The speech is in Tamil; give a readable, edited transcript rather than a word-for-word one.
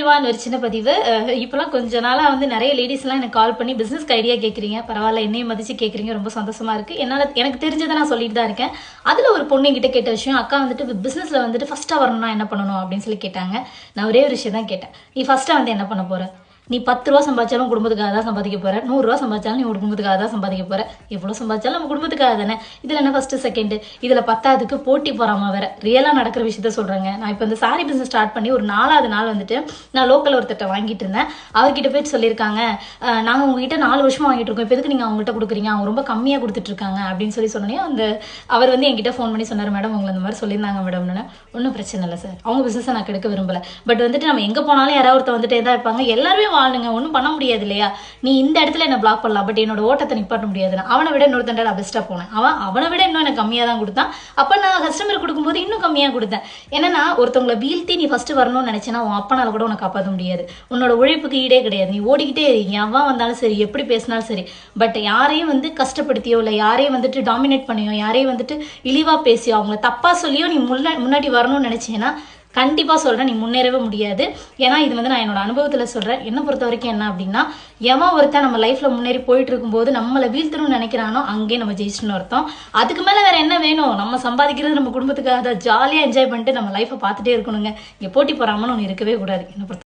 ஒரு சின்ன பதிவு. இப்பெல்லாம் கொஞ்ச நாளா வந்து நிறைய லேடிஸ்லாம் எனக்கு கால் பண்ணி பிசினஸ்க்கு ஐடியா கேட்குறீங்க. பரவாயில்ல, என்னையும் மதிச்சு கேட்குறீங்க. ரொம்ப சந்தோஷமா இருக்கு. எனக்கு தெரிஞ்சதை நான் சொல்லிட்டு தான் இருக்கேன். அதுல ஒரு பொண்ணு கிட்ட கேட்ட விஷயம், அக்கா வந்துட்டு பிசினஸ்ல வந்துட்டு ஃபர்ஸ்டா வரணும்னா என்ன பண்ணணும் அப்படின்னு சொல்லி கேட்டாங்க. நான் ஒரே ஒரு விஷயம் தான் கேட்டேன். நீ ஃபர்ஸ்டா வந்து என்ன பண்ண போற? நீ 10 ரூபா சம்பாதிச்சாலும் குடும்பத்துக்காக தான் சம்பாதிக்க போற. 100 ரூபா சம்பாதிச்சாலும் நீ ஒரு குடும்பத்துக்காக தான் சம்பாதிக்க போற. எவ்வளவு சம்பாதிச்சாலும் நம்ம குடும்பத்துக்காக தானே. இதுல என்ன ஃபர்ஸ்ட் செகண்ட், இதுல 10க்கு போட்டி போறாம வேற ரியலா நடக்கிற விஷயத்த சொல்றாங்க. நான் இப்போ இந்த சாரி பிசினஸ் ஸ்டார்ட் பண்ணி ஒரு 4வது நாள் வந்துட்டு நான் லோக்கல் ஒருத்தட்ட வாங்கிட்டு இருந்தேன். அவர்கிட்ட போயிட்டு சொல்லியிருக்காங்க, நாங்க உங்ககிட்ட 4 வருஷமா வாங்கிட்டு இருக்கோம், இப்போ எதுக்கு நீங்க அவங்ககிட்ட கொடுக்குறீங்க, அவங்க ரொம்ப கம்மியா கொடுத்துட்டு இருக்காங்க அப்படின்னு சொல்லி சொன்னோன்னே அவர் வந்து என்கிட்ட ஃபோன் பண்ணி சொன்னார், மேடம் உங்களை இந்த மாதிரி சொல்லியிருந்தாங்க மேடம்னு. ஒன்றும் பிரச்சனை இல்லை சார், அவங்க பிசினஸை நான் கெடுக்க விரும்பல. பட் வந்துட்டு நம்ம எங்க போனாலும் யாராவது ஒருத்தர் வந்துட்டே தான் இருப்பாங்க. எல்லாருமே வாழணுங்க, ஒன்றும் பண்ண முடியாது இல்லையா. நீ இந்த இடத்துல என்ன பிளாக் பண்ணலாம், பட் என்னோட ஓட்டத்தை நிப்பாட்ட முடியாது. அவனை விட இன்னொருத்தன் நான் பெஸ்ட்டாக போனேன். அவனை விட இன்னும் எனக்கு கம்மியாக தான் கொடுத்தான். அப்போ நான் கஸ்டமர் கொடுக்கும்போது இன்னும் கம்மியாக கொடுத்தேன். ஏன்னா ஒருத்தவங்களை வீழ்த்தி நீ ஃபர்ஸ்ட் வரணும்னு நினைச்சேன்னா உன் அப்பனால கூட உனக்கு காப்பாற்ற முடியாது. உன்னோட உழைப்புக்கு ஈடே கிடையாது. நீ ஓடிக்கிட்டே இருக்கீங்க, அவன் வந்தாலும் சரி, எப்படி பேசினாலும் சரி. பட் யாரையும் வந்து கஷ்டப்படுத்தியோ இல்லை யாரையும் வந்துட்டு டாமினேட் பண்ணியோ யாரையும் வந்துட்டு இழிவா பேசியோ அவங்கள தப்பா சொல்லியோ நீ முன்னாடி வரணும்னு நினைச்சேன்னா கண்டிப்பா சொல்றேன், நீ முன்னேறவே முடியாது. ஏன்னா இது வந்து நான் என்னோட அனுபவத்துல சொல்றேன். என்ன பொறுத்த வரைக்கும் என்ன அப்படின்னா, எவன் ஒருத்தன் நம்ம லைஃப்ல முன்னேறி போயிட்டு இருக்கும்போது நம்மளை வீழ்த்தணும்னு நினைக்கிறானோ அங்கே நம்ம ஜெயிச்சுன்னு அர்த்தம். அதுக்கு மேல வேற என்ன வேணும்? நம்ம சம்பாதிக்கிறது நம்ம குடும்பத்துக்காக ஜாலியா என்ஜாய் பண்ணிட்டு நம்ம லைஃப்பை பார்த்துட்டே இருக்கணுங்க. இங்க போட்டி போறாமன்னு ஒன்று இருக்கவே கூடாது என்ன பொறுத்த